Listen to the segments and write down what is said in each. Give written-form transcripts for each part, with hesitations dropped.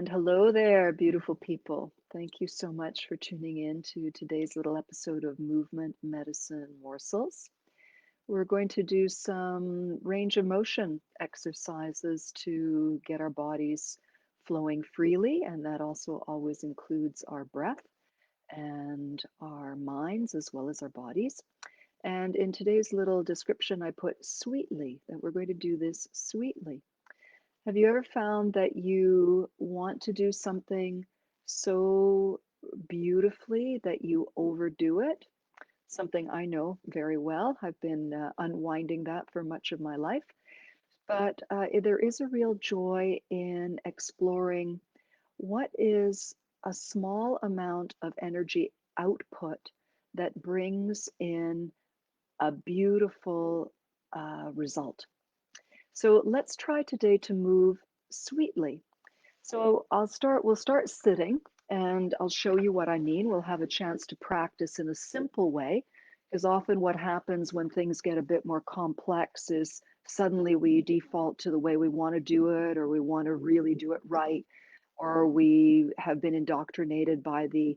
And hello there, beautiful people. Thank you so much for tuning in to today's little episode of Movement Medicine Morsels. We're going to do some range of motion exercises to get our bodies flowing freely, and that also always includes our breath and our minds as well as our bodies. And in today's little description, I put sweetly, that we're going to do this sweetly. Have you ever found that you want to do something so beautifully that you overdo it? Something I know very well. I've been unwinding that for much of my life. But there is a real joy in exploring what is a small amount of energy output that brings in a beautiful result. So let's try today to move sweetly. So we'll start sitting and I'll show you what I mean. We'll have a chance to practice in a simple way because often what happens when things get a bit more complex is suddenly we default to the way we want to do it, or we want to really do it right, or we have been indoctrinated by the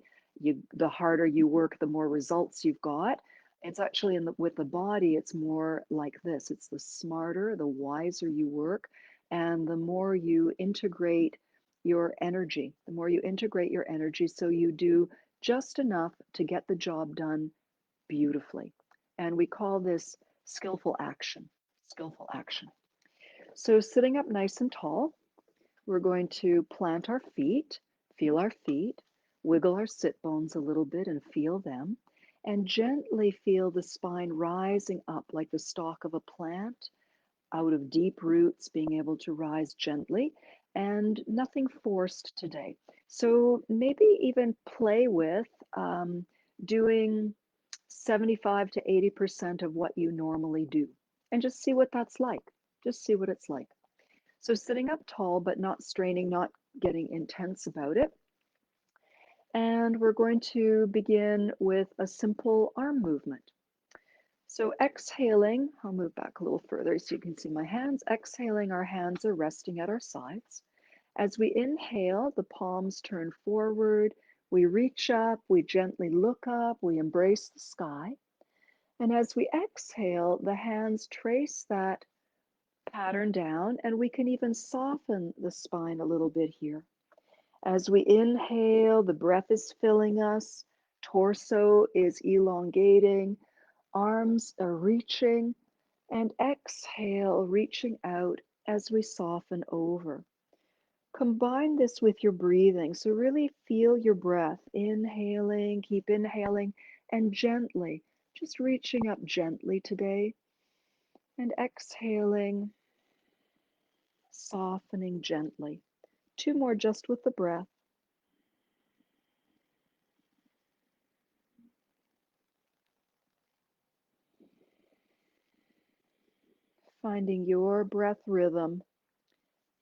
harder you work, the more results you've got. It's actually with the body, it's more like this. It's the smarter, the wiser you work, and the more you integrate your energy, so you do just enough to get the job done beautifully. And we call this skillful action. Skillful action. So sitting up nice and tall, we're going to plant our feet, feel our feet, wiggle our sit bones a little bit and feel them, and gently feel the spine rising up like the stalk of a plant out of deep roots, being able to rise gently and nothing forced today. So maybe even play with doing 75 to 80% of what you normally do and just see what that's like. Just see what it's like. So sitting up tall, but not straining, not getting intense about it. And we're going to begin with a simple arm movement. So exhaling, I'll move back a little further so you can see my hands. Exhaling, our hands are resting at our sides. As we inhale, the palms turn forward. We reach up, we gently look up, we embrace the sky. And as we exhale, the hands trace that pattern down, and we can even soften the spine a little bit here. As we inhale, the breath is filling us, torso is elongating, arms are reaching, and exhale, reaching out as we soften over. Combine this with your breathing. So really feel your breath. Inhaling, keep inhaling, and gently, just reaching up gently today, and exhaling, softening gently. Two more just with the breath. Finding your breath rhythm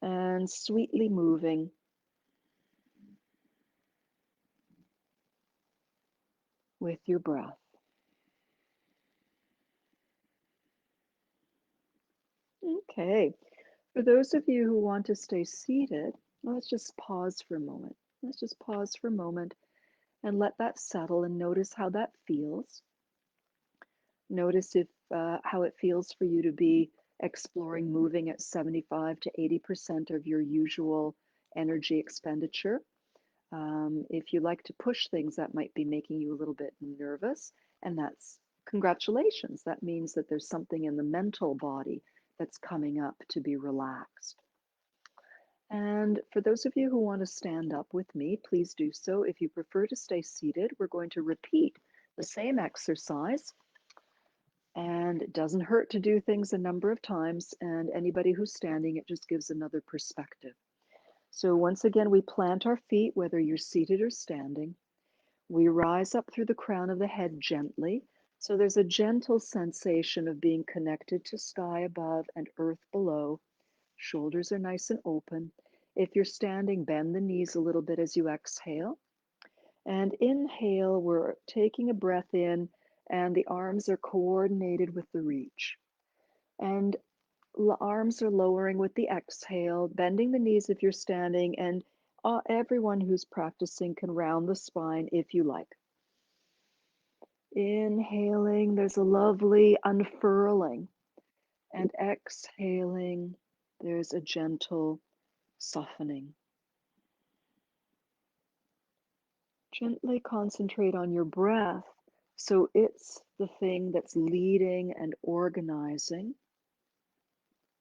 and sweetly moving. With your breath. Okay. For those of you who want to stay seated, let's just pause for a moment. Let's just pause for a moment and let that settle and notice how that feels. Notice if how it feels for you to be exploring moving at 75 to 80% of your usual energy expenditure. If you like to push things, that might be making you a little bit nervous, and that's congratulations. That means that there's something in the mental body that's coming up to be relaxed. And for those of you who want to stand up with me, please do so. If you prefer to stay seated, we're going to repeat the same exercise. And it doesn't hurt to do things a number of times. And anybody who's standing, it just gives another perspective. So once again, we plant our feet, whether you're seated or standing. We rise up through the crown of the head gently. So there's a gentle sensation of being connected to sky above and earth below. Shoulders are nice and open. If you're standing, bend the knees a little bit as you exhale. And inhale, we're taking a breath in, and the arms are coordinated with the reach. And arms are lowering with the exhale, bending the knees if you're standing, and Everyone who's practicing can round the spine if you like. Inhaling, there's a lovely unfurling, and exhaling, there's a gentle softening. Gently concentrate on your breath so it's the thing that's leading and organizing.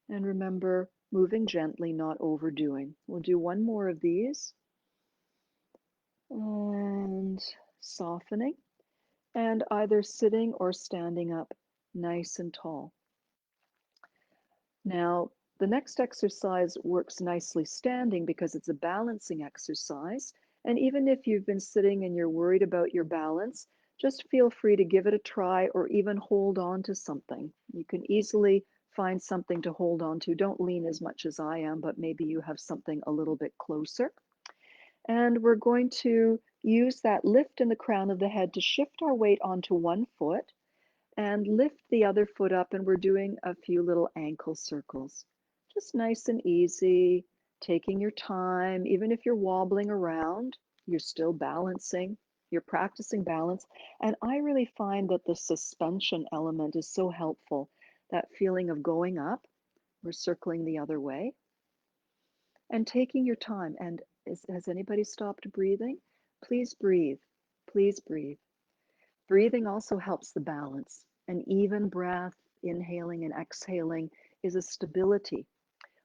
And remember, moving gently, not overdoing. We'll do one more of these. And softening. And either sitting or standing up nice and tall. Now, the next exercise works nicely standing because it's a balancing exercise. And even if you've been sitting and you're worried about your balance, just feel free to give it a try or even hold on to something. You can easily find something to hold on to. Don't lean as much as I am, but maybe you have something a little bit closer. And we're going to use that lift in the crown of the head to shift our weight onto one foot and lift the other foot up, and we're doing a few little ankle circles. Just nice and easy, taking your time. Even if you're wobbling around, you're still balancing, you're practicing balance. And I really find that the suspension element is so helpful. That feeling of going up, we're circling the other way, and taking your time. And has anybody stopped breathing? Please breathe. Please breathe. Breathing also helps the balance. An even breath, inhaling and exhaling, is a stability.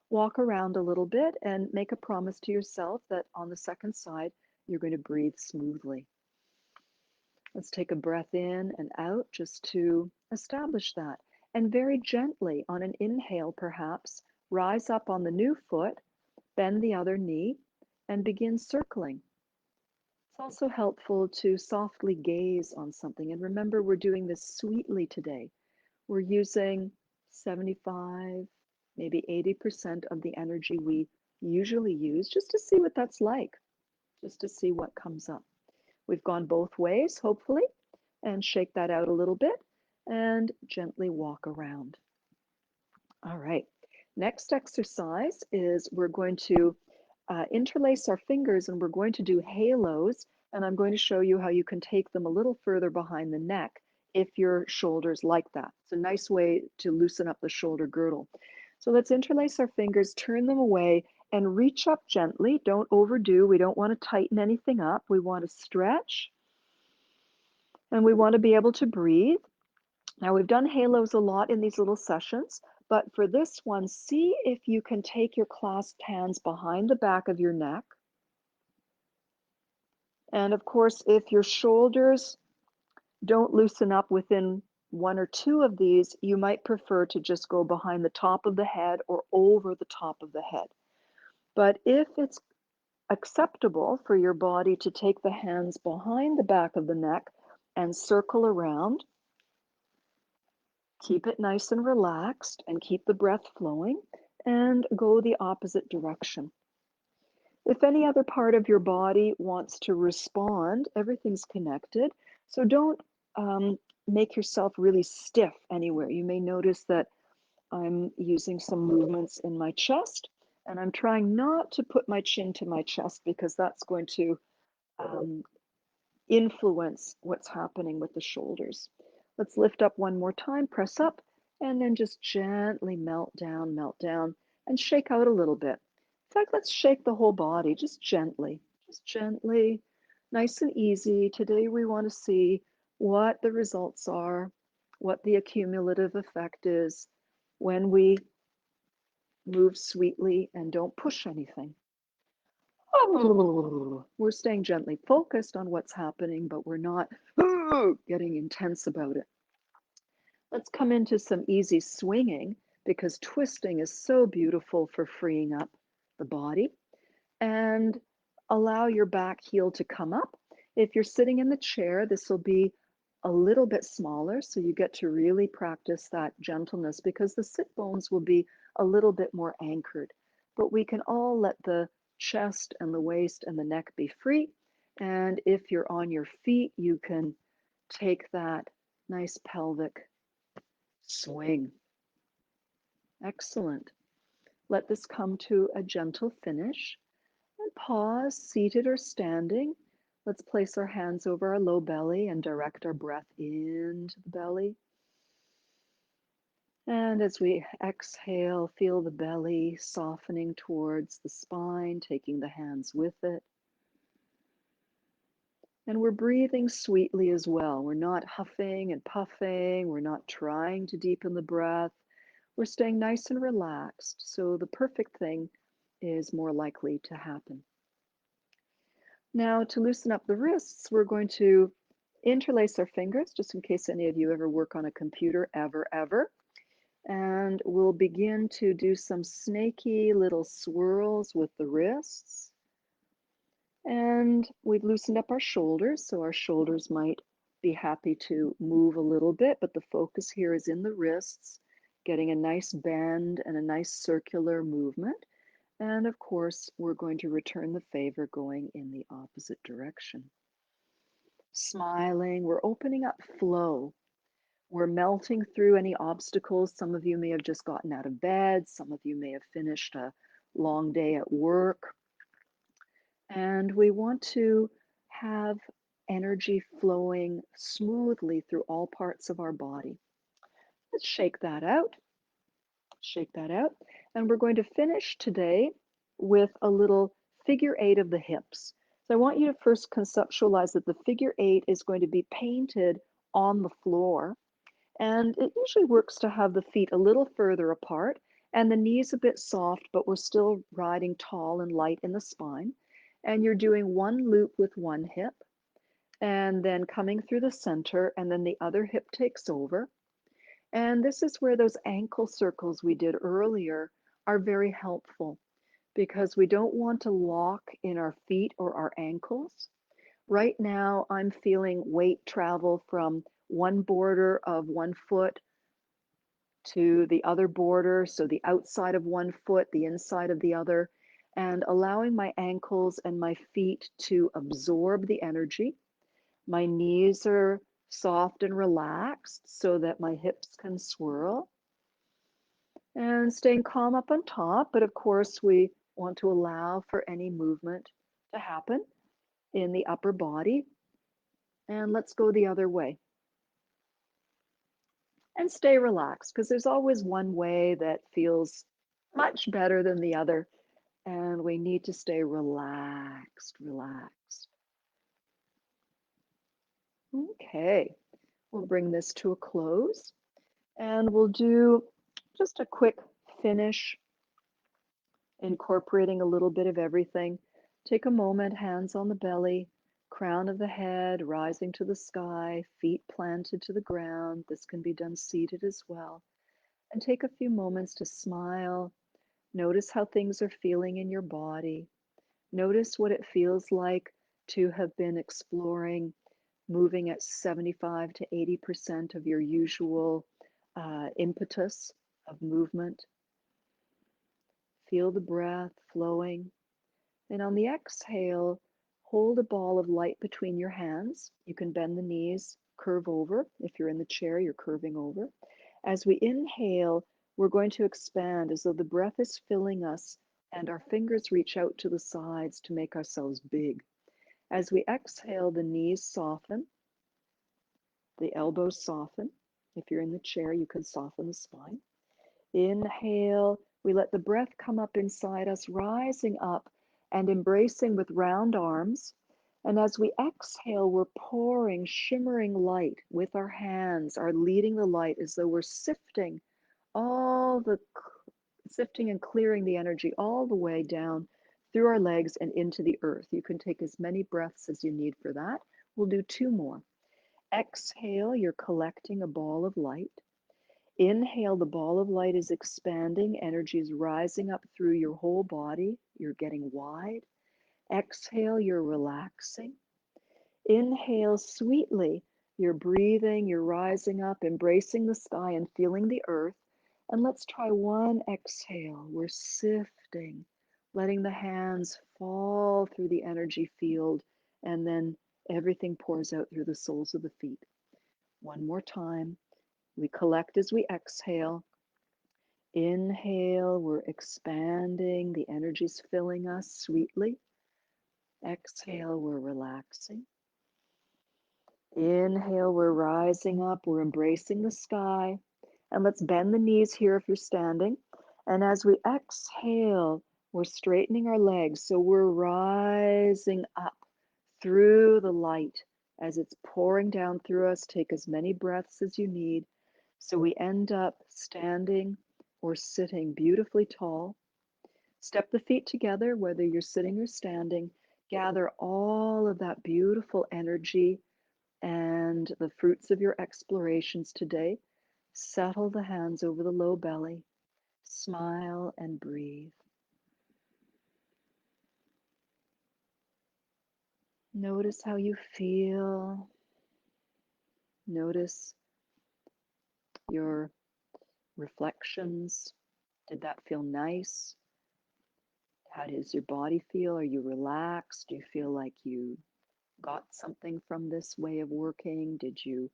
Walk around a little bit and make a promise to yourself that on the second side, you're going to breathe smoothly. Let's take a breath in and out just to establish that. And very gently, on an inhale perhaps, rise up on the new foot, bend the other knee, and begin circling. It's also helpful to softly gaze on something. And remember, we're doing this sweetly today. We're using 75, maybe 80% of the energy we usually use just to see what that's like, just to see what comes up. We've gone both ways, hopefully, and shake that out a little bit and gently walk around. All right. Next exercise is we're going to interlace our fingers and we're going to do halos. And I'm going to show you how you can take them a little further behind the neck if your shoulders like that. It's a nice way to loosen up the shoulder girdle. So let's interlace our fingers, turn them away, and reach up gently. Don't overdo. We don't want to tighten anything up. We want to stretch, and we want to be able to breathe. Now, we've done halos a lot in these little sessions, but for this one, see if you can take your clasped hands behind the back of your neck. And of course, if your shoulders don't loosen up within one or two of these, you might prefer to just go behind the top of the head or over the top of the head. But if it's acceptable for your body to take the hands behind the back of the neck and circle around, keep it nice and relaxed and keep the breath flowing and go the opposite direction. If any other part of your body wants to respond, everything's connected. So don't make yourself really stiff anywhere. You may notice that I'm using some movements in my chest, and I'm trying not to put my chin to my chest because that's going to um, influence what's happening with the shoulders. Let's lift up one more time, press up, and then just gently melt down, and shake out a little bit. In fact, let's shake the whole body just gently, nice and easy. Today we want to see what the results are, what the accumulative effect is when we move sweetly and don't push anything. We're staying gently focused on what's happening, but we're not getting intense about it. Let's come into some easy swinging because twisting is so beautiful for freeing up the body. And allow your back heel to come up. If you're sitting in the chair, this will be a little bit smaller, so you get to really practice that gentleness because the sit bones will be a little bit more anchored. But we can all let the chest and the waist and the neck be free. And if you're on your feet, you can take that nice pelvic swing. Excellent. Let this come to a gentle finish. And pause, seated or standing. Let's place our hands over our low belly and direct our breath into the belly. And as we exhale, feel the belly softening towards the spine, taking the hands with it. And we're breathing sweetly as well. We're not huffing and puffing. We're not trying to deepen the breath. We're staying nice and relaxed. So the perfect thing is more likely to happen. Now, to loosen up the wrists, we're going to interlace our fingers, just in case any of you ever work on a computer, ever. And we'll begin to do some snaky little swirls with the wrists. And we've loosened up our shoulders, so our shoulders might be happy to move a little bit, but the focus here is in the wrists, getting a nice bend and a nice circular movement. And of course, we're going to return the favor going in the opposite direction. Smiling, we're opening up flow. We're melting through any obstacles. Some of you may have just gotten out of bed. Some of you may have finished a long day at work. And we want to have energy flowing smoothly through all parts of our body. Let's shake that out. Shake that out. And we're going to finish today with a little figure eight of the hips. So I want you to first conceptualize that the figure eight is going to be painted on the floor. And it usually works to have the feet a little further apart and the knees a bit soft, but we're still riding tall and light in the spine. And you're doing one loop with one hip and then coming through the center, and then the other hip takes over. And this is where those ankle circles we did earlier are very helpful because we don't want to lock in our feet or our ankles. Right now, I'm feeling weight travel from one border of one foot to the other border, so the outside of one foot, the inside of the other, and allowing my ankles and my feet to absorb the energy. My knees are soft and relaxed so that my hips can swirl. And staying calm up on top, but of course, we want to allow for any movement to happen in the upper body. And let's go the other way. And stay relaxed because there's always one way that feels much better than the other. And we need to stay relaxed, relaxed. Okay, we'll bring this to a close and we'll do just a quick finish, incorporating a little bit of everything. Take a moment, hands on the belly, crown of the head rising to the sky, feet planted to the ground. This can be done seated as well. And take a few moments to smile. Notice how things are feeling in your body. Notice what it feels like to have been exploring, moving at 75 to 80% of your usual impetus of movement. Feel the breath flowing. And on the exhale, hold a ball of light between your hands. You can bend the knees, curve over. If you're in the chair, you're curving over. As we inhale, we're going to expand as though the breath is filling us and our fingers reach out to the sides to make ourselves big. As we exhale, the knees soften, the elbows soften. If you're in the chair, you can soften the spine. Inhale, we let the breath come up inside us, rising up and embracing with round arms. And as we exhale, we're pouring shimmering light with our hands, are leading the light as though we're all the sifting and clearing the energy all the way down through our legs and into the earth. You can take as many breaths as you need for that. We'll do two more. Exhale, you're collecting a ball of light. Inhale, the ball of light is expanding. Energy is rising up through your whole body. You're getting wide. Exhale, you're relaxing. Inhale sweetly. You're breathing, you're rising up, embracing the sky and feeling the earth. And let's try one exhale. We're sifting, letting the hands fall through the energy field, and then everything pours out through the soles of the feet. One more time. We collect as we exhale. Inhale, we're expanding. The energy's filling us sweetly. Exhale, we're relaxing. Inhale, we're rising up, we're embracing the sky. And let's bend the knees here if you're standing. And as we exhale, we're straightening our legs. So we're rising up through the light as it's pouring down through us. Take as many breaths as you need. So we end up standing or sitting beautifully tall. Step the feet together, whether you're sitting or standing. Gather all of that beautiful energy and the fruits of your explorations today. Settle the hands over the low belly. Smile and breathe. Notice how you feel. Notice your reflections. Did that feel nice? How does your body feel? Are you relaxed? Do you feel like you got something from this way of working? Did you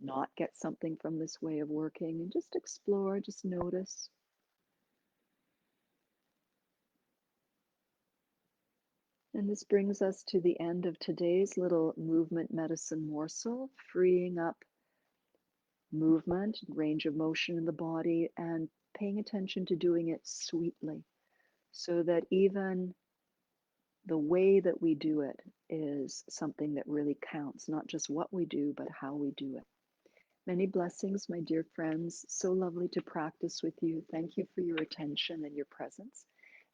not get something from this way of working? And just explore, just notice. And this brings us to the end of today's little movement medicine morsel, freeing up movement, range of motion in the body, and paying attention to doing it sweetly so that even the way that we do it is something that really counts, not just what we do, but how we do it. Many blessings, my dear friends. So lovely to practice with you. Thank you for your attention and your presence.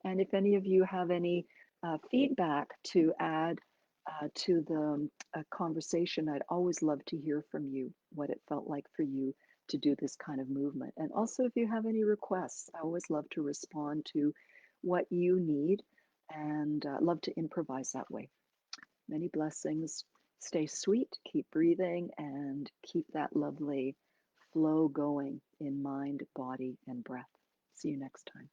And if any of you have any feedback to add to the conversation, I'd always love to hear from you what it felt like for you to do this kind of movement. And also, if you have any requests, I always love to respond to what you need and love to improvise that way. Many blessings. Stay sweet, keep breathing, and keep that lovely flow going in mind, body, and breath. See you next time.